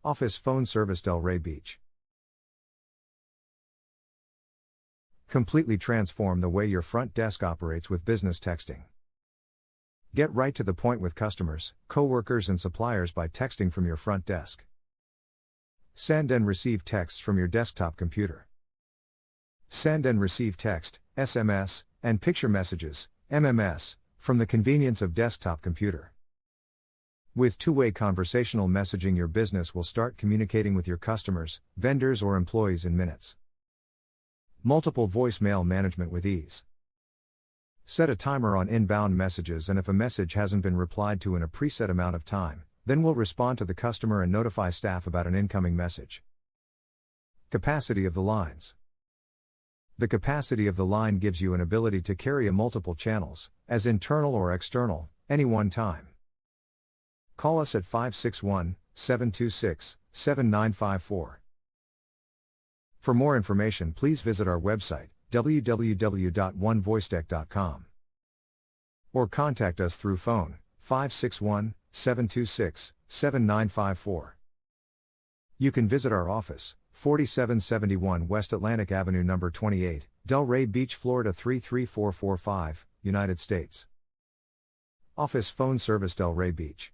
Office phone service Delray Beach. Completely transform the way your front desk operates with business texting. Get right to the point with customers, coworkers, and suppliers by texting from your front desk. Send and receive texts from your desktop computer. Send and receive text, SMS, and picture messages, MMS, from the convenience of desktop computer. With two-way conversational messaging, your business will start communicating with your customers, vendors, or employees in minutes. Multiple voicemail management with ease. Set a timer on inbound messages, and if a message hasn't been replied to in a preset amount of time, then we'll respond to the customer and notify staff about an incoming message. Capacity of the lines. The capacity of the line gives you an ability to carry multiple channels, as internal or external, any one time. Call us at 561-726-7954. For more information, please visit our website, www.onevoicetech.com. Or contact us through phone, 561-726-7954. You can visit our office, 4771 West Atlantic Avenue No. 28, Delray Beach, Florida 33445, United States. Office phone service Delray Beach.